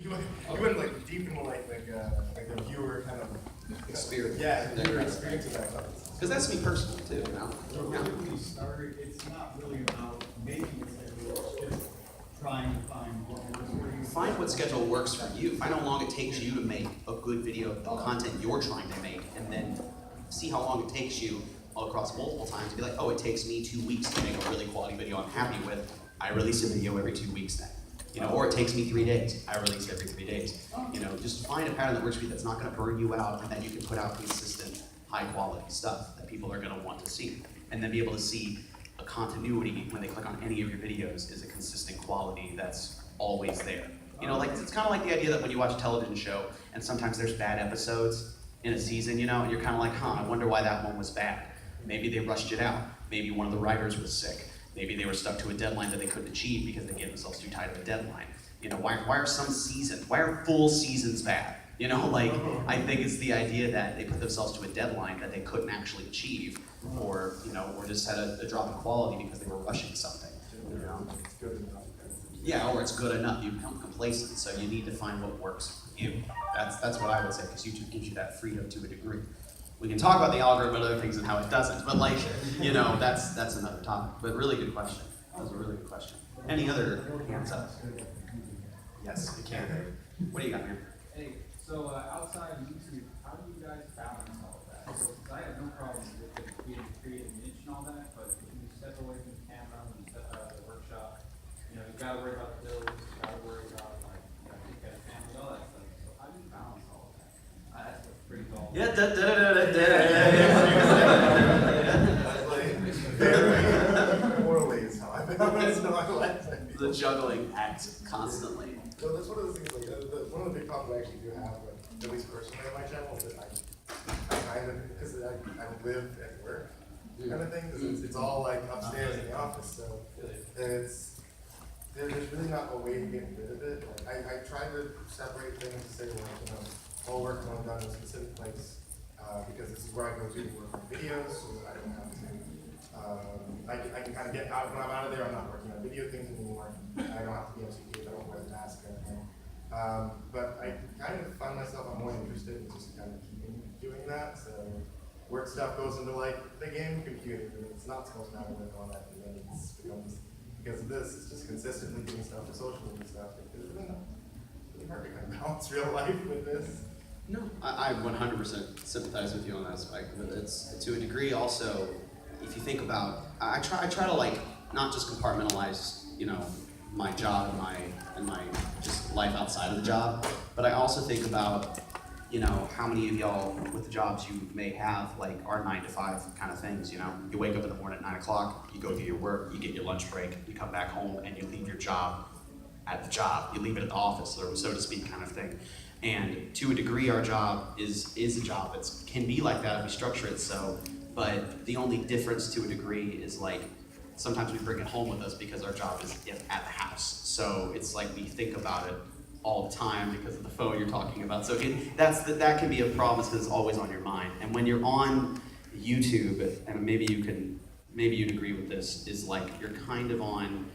You went like deep into like the viewer kind of experience. Yeah, the viewer experience of that. Because that's me personally too, you know. So when we started, it's not really about making a schedule, it's just trying to find what works for you. Find what schedule works for you. Find how long it takes you to make a good video of the content you're trying to make, and then see how long it takes you all across multiple times to be like, oh, it takes me 2 weeks to make a really quality video I'm happy with. I release a video every 2 weeks then. You know, or it takes me 3 days. I release every 3 days. You know, just find a pattern that works for you that's not going to burn you out, and that you can put out consistent, high-quality stuff that people are going to want to see, and then be able to see a continuity when they click on any of your videos is a consistent quality that's always there. You know, like it's kind of like the idea that when you watch a television show, and sometimes there's bad episodes in a season, you know, and you're kind of like, I wonder why that one was bad. Maybe they rushed it out. Maybe one of the writers was sick. Maybe they were stuck to a deadline that they couldn't achieve because they gave themselves too tight of a deadline. You know, why are why are full seasons bad? You know, like, I think it's the idea that they put themselves to a deadline that they couldn't actually achieve, or, you know, or just had a drop in quality because they were rushing something, you know? Yeah, or it's good enough, you become complacent, so you need to find what works for you. That's what I would say, because YouTube gives you that freedom to a degree. We can talk about the algorithm and other things and how it doesn't, but like, you know, that's another topic. But really good question. That was a really good question. Any other hands up? Yes, you can. What do you got, man? Hey, so outside of YouTube, how do you guys balance all of that? Because I have no problem with it being creative niche and all that, but if you step away from the camera, when you step out of the workshop, you know, you gotta worry about the bills, you gotta worry about, like, you gotta take care of family, all that stuff. So how do you balance all of that? That's what's pretty cool. Yeah, Morally is how I balance my life. the juggling act constantly. So that's one of the things, like, one of the big problems I actually do have, like, at least personally on my channel, is that I kind of, because I live and work kind of thing, because it's all like upstairs in the office, so there's really not a way to get rid of it. Like, I try to separate things to say, like, you know, all work when I'm done in a specific place, because this is where I go to work on videos, so I don't have to, I can kind of get out, when I'm out of there, I'm not working on video things anymore. I don't have to be MCT, I don't wear the mask or anything. But I kind of find myself, I'm more interested in just kind of keeping doing that. So work stuff goes into like the game computer, and it's not supposed to have work on that, and then it becomes, because of this, it's just consistently doing stuff for social media stuff. It's really not really hard to kind of balance real life with this. No, I 100% sympathize with you on that aspect, but it's to a degree also, if you think about, I try to like not just compartmentalize, you know, my job and my just life outside of the job, but I also think about, you know, how many of y'all with the jobs you may have like are 9 to 5 kind of things. You know, you wake up in the morning at 9 o'clock, you go do your work, you get your lunch break, you come back home, and you leave your job at the job. You leave it at the office, or so to speak, kind of thing. And to a degree, our job is a job. It can be like that if we structure it so. But the only difference to a degree is like sometimes we bring it home with us because our job is at the house. So it's like we think about it all the time because of the phone you're talking about. So that can be a problem because it's always on your mind. And when you're on YouTube, and maybe you'd agree with this, is like you're kind of on,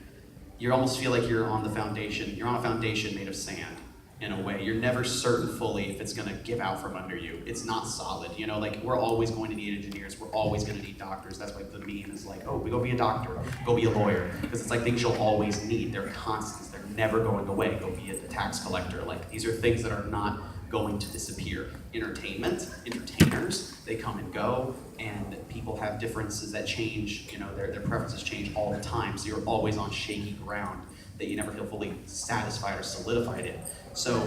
you almost feel like you're on the foundation. You're on a foundation made of sand. In a way, you're never certain fully if it's gonna give out from under you. It's not solid, you know, like we're always going to need engineers, we're always gonna need doctors. That's why the meme is like, oh, we go be a doctor, go be a lawyer. Because it's like things you'll always need, they're constants, they're never going away. Go be a tax collector, like these are things that are not going to disappear. Entertainment, entertainers, they come and go, and people have differences that change, you know, their preferences change all the time, so you're always on shaky ground that you never feel fully satisfied or solidified in. So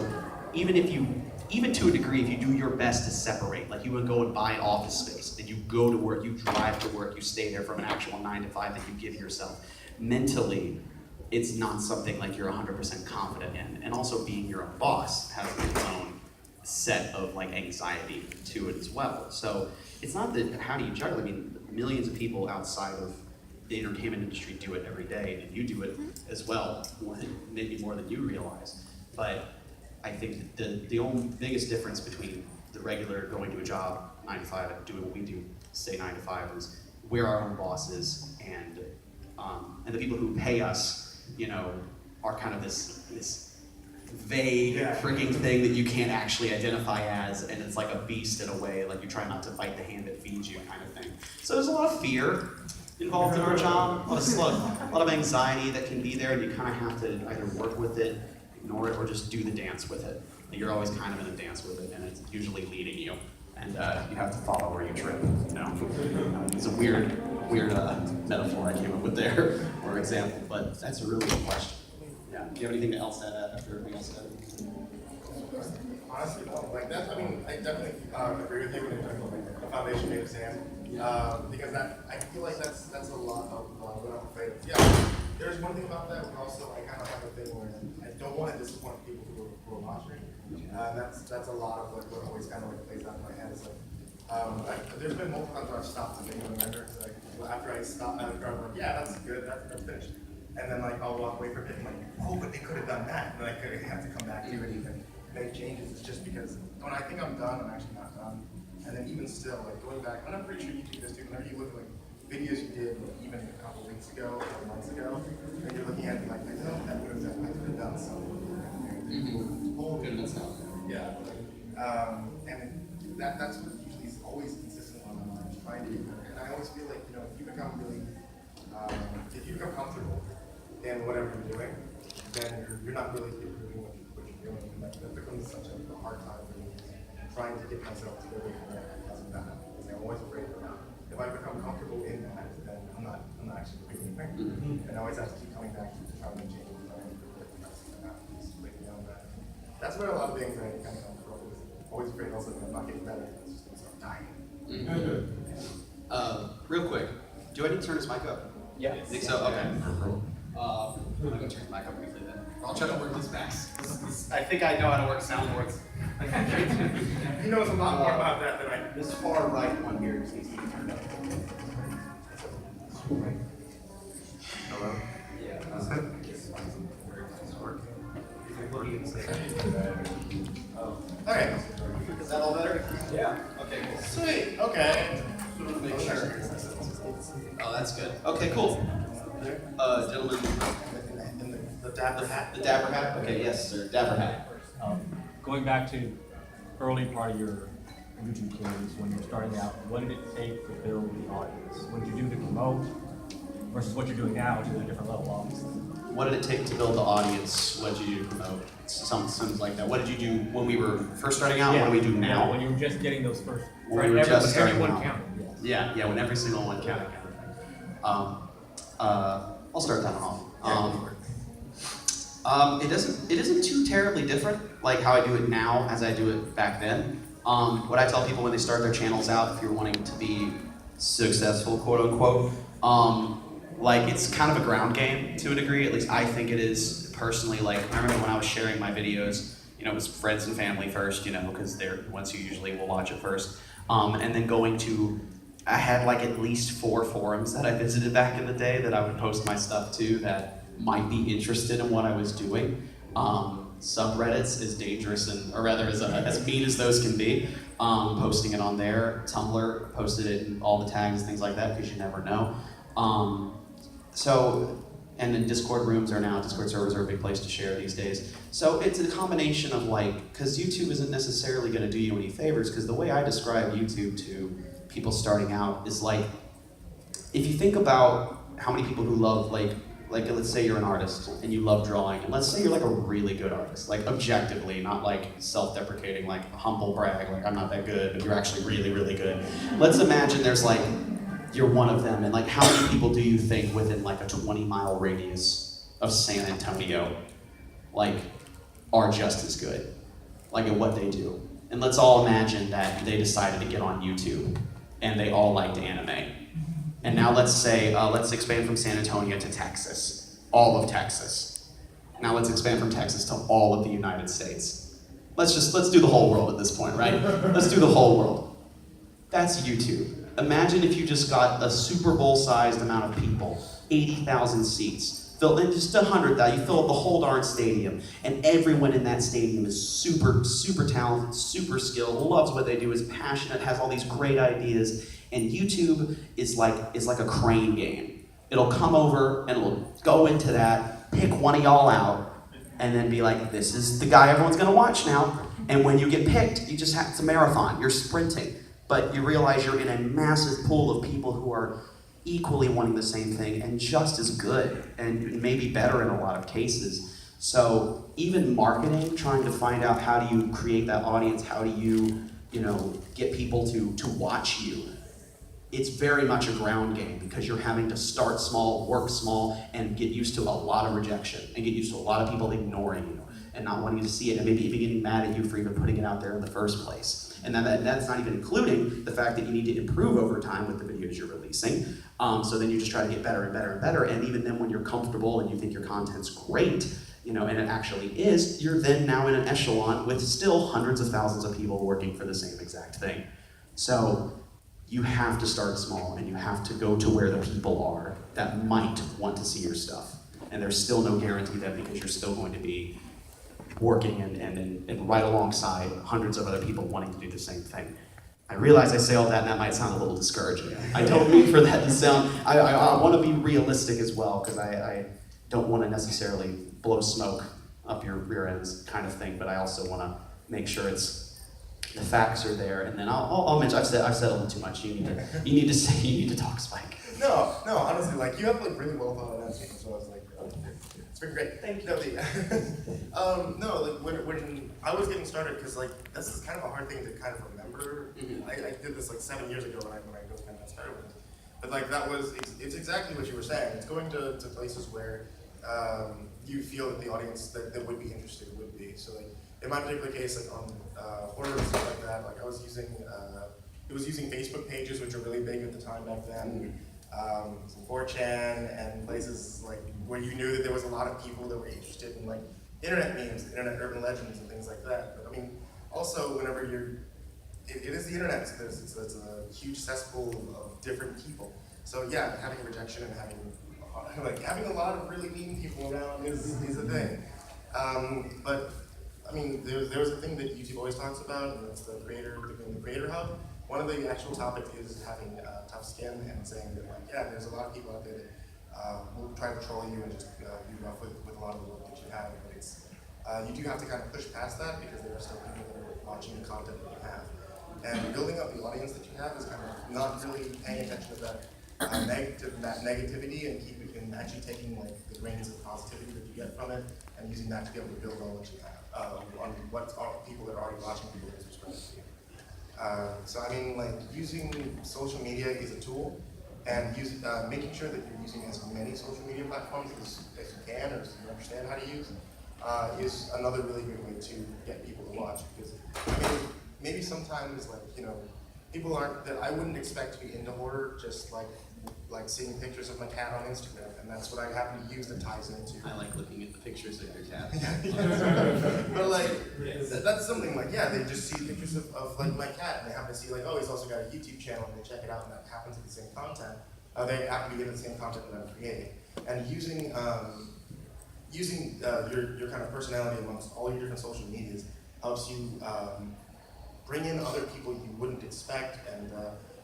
even to a degree, if you do your best to separate, like you would go and buy an office space, and you go to work, you drive to work, you stay there from an actual 9 to 5 that you give yourself, mentally, it's not something like you're 100% confident in. And also being your own boss has its own set of like anxiety to it as well. So it's not that, how do you juggle? I mean, millions of people outside of the entertainment industry do it every day, and you do it as well, maybe more than you realize. But I think the only biggest difference between the regular going to a job, 9 to 5, and doing what we do, say 9 to 5, is we're our own bosses, and the people who pay us, you know, are kind of this vague Yeah. freaking thing that you can't actually identify as, and it's like a beast in a way, like you try not to bite the hand that feeds you kind of thing. So there's a lot of fear involved in our job, a lot of anxiety that can be there, and you kind of have to either work with it, ignore it, or just do the dance with it. You're always kind of in a dance with it, and it's usually leading you, and you have to follow where you trip. You know, it's a weird metaphor I came up with there, or example, but that's a really good question. Yeah. Do you have anything else to add after everything else said? Honestly, no. Like that, I mean, I definitely agree with you when you're talking about like the foundation made of sand. Because that, I feel like that's a lot of what I'm afraid of. Yeah, there's one thing about that, but also I kind of have a thing where I don't want to disappoint people who are watching. That's a lot of what always kind of like plays out in my head. Is like, there's been multiple times where I've stopped and made a member. Like after I stop, I'm like, yeah, that's good, that's finished. And then like I'll walk away from it and like, oh, but they could have done that. And like I have to come back to it and make changes. It's just because when I think I'm done, I'm actually not done. And then even still, like going back, and I'm pretty sure you do this too, whenever you look at like videos you did like, even a couple weeks ago or months ago, and you're looking at it like, I know that would have done, I could have done something. Goodness knows. Yeah. And that's what usually is always consistent on my mind, trying to do that. And I always feel like, you know, if you become really, if you become comfortable in whatever you're doing, then you're not really improving what you're doing. And that becomes such a hard time for me, trying to get myself to go away from that because of that. Because I'm always afraid of that. If I become comfortable in that, then I'm not actually doing anything. And I always have to keep coming back to trying to change it, trying to improve it, and that's breaking down that. That's where a lot of things that I kind of come from is always afraid also that I'm not getting better, it's just gonna start dying. Real quick, do I need to turn his mic up? Yeah. You think so? Okay. I'm gonna go turn his mic up briefly then. I'll try to work this back. I think I know how to work soundboards. He knows a lot more about that than I do. This far right one here just needs to be turned up. Hello? Okay. Is that all better? Yeah. Okay, cool. Sweet, okay. Make sure. Oh, that's good. Okay, cool. Gentlemen, The dapper hat? the dapper hat? Okay, yes, sir, dapper hat. Going back to early part of your YouTube series, when you're starting out, what did it take to build the audience? What did you do to promote versus what you're doing now, which is a different level, obviously? What did it take to build the audience? What did you do to promote? Something like that. What did you do when we were first starting out? What do we do now? Yeah, when you were just getting those first. When we were just starting everyone out. counted. Yes. Yeah, when every single one counted. I'll start that one off. It isn't too terribly different, like how I do it now as I do it back then. What I tell people when they start their channels out, if you're wanting to be successful, quote unquote, like it's kind of a ground game to a degree. At least I think it is personally. Like I remember when I was sharing my videos, you know, it was friends and family first, you know, because they're the ones who usually will watch it first, and then going to. I had like at least 4 forums that I visited back in the day that I would post my stuff to that might be interested in what I was doing. Subreddits is dangerous or rather as mean as those can be. Posting it on there. Tumblr, posted it in all the tags, things like that, because you never know. And then Discord servers are a big place to share these days. So it's a combination of like, because YouTube isn't necessarily gonna do you any favors, because the way I describe YouTube to people starting out is like, if you think about how many people who love like let's say you're an artist and you love drawing, and let's say you're like a really good artist, like objectively, not like self-deprecating, like a humble brag, like I'm not that good, but you're actually really, really good. Let's imagine there's like, you're one of them, and like how many people do you think within like a 20-mile radius of San Antonio, like, are just as good, like at what they do? And let's all imagine that they decided to get on YouTube, and they all liked anime. And now let's say, let's expand from San Antonio to Texas, all of Texas. Now let's expand from Texas to all of the United States. Let's do the whole world at this point, right? Let's do the whole world. That's YouTube. Imagine if you just got a Super Bowl-sized amount of people, 80,000 seats, and just 100,000, you fill up the whole darn stadium, and everyone in that stadium is super, super talented, super skilled, loves what they do, is passionate, has all these great ideas, and YouTube is like a crane game. It'll come over and it'll go into that, pick one of y'all out, and then be like, this is the guy everyone's gonna watch now. And when you get picked, you just have, it's a marathon, you're sprinting. But you realize you're in a massive pool of people who are equally wanting the same thing and just as good, and maybe better in a lot of cases. So even marketing, trying to find out how do you create that audience, how do you, get people to watch you, it's very much a ground game because you're having to start small, work small, and get used to a lot of rejection, and get used to a lot of people ignoring you and not wanting to see it, and maybe even getting mad at you for even putting it out there in the first place. And then that's not even including the fact that you need to improve over time with the videos you're releasing. So then you just try to get better and better and better, and even then when you're comfortable and you think your content's great, and it actually is, you're then now in an echelon with still hundreds of thousands of people working for the same exact thing. So you have to start small, and you have to go to where the people are that might want to see your stuff. And there's still no guarantee that, because you're still going to be working and right alongside hundreds of other people wanting to do the same thing. I realize I say all that and that might sound a little discouraging. I don't mean for that to sound, I want to be realistic as well, because I don't want to necessarily blow smoke up your rear ends kind of thing, but I also want to make sure the facts are there. And then I'll mention, I've said a little too much. You need to talk, Spike. No, honestly, you have really well thought out answers, so I was like, oh, it's been great. Thank you. When I was getting started, because this is kind of a hard thing to kind of remember. Mm-hmm. I did this 7 years ago when I kind of started with it. But it's exactly what you were saying. It's going to places where you feel that the audience that would be interested would be. So in my particular case, on horror and stuff like that, I was using Facebook pages, which were really big at the time back then. Some 4chan and places where you knew that there was a lot of people that were interested in internet memes, internet urban legends, and things like that. But also whenever it is the internet, so it's a huge cesspool of different people. So yeah, having rejection and having a lot of really mean people around is a thing. But there's a thing that YouTube always talks about, and it's the creator hub. One of the actual topics is having tough skin and saying that there's a lot of people out there that will try to troll you and just be rough with a lot of the work that you have. But you do have to kind of push past that, because there are still people that are watching the content that you have. And building up the audience that you have is kind of not really paying attention to that negativity and actually taking the grains of positivity that you get from it and using that to be able to build on what you have, on what people that are already watching, people that are subscribed to you. So using social media is a tool, and making sure that you're using as many social media platforms as you can, or as you understand how to use, is another really good way to get people to watch. Because maybe sometimes people aren't, that I wouldn't expect to be into horror, just seeing pictures of my cat on Instagram, and that's what I happen to use that ties into. I like looking at the pictures of your cat. But that's something they just see pictures of my cat, and they happen to see oh, he's also got a YouTube channel, and they check it out, and that happens to be the same content. They happen to be getting the same content that I'm creating, and using your kind of personality amongst all your different social medias helps you bring in other people you wouldn't expect, and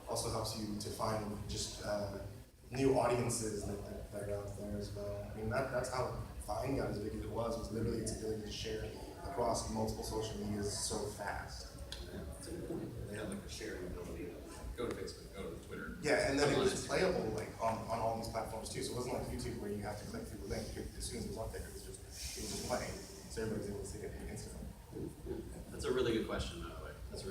also helps you to find just new audiences that are out there as well. That's how Vine got as big as it was literally its ability to share across multiple social medias so fast. Yeah, that's a good point. They have a sharing ability to go to Facebook, go to Twitter. Yeah, and then it was playable on all these platforms too. So it wasn't like YouTube where you have to click through the link. As soon as it was up there, it was just playing. So everybody's able to see it instantly. That's a really good question, though.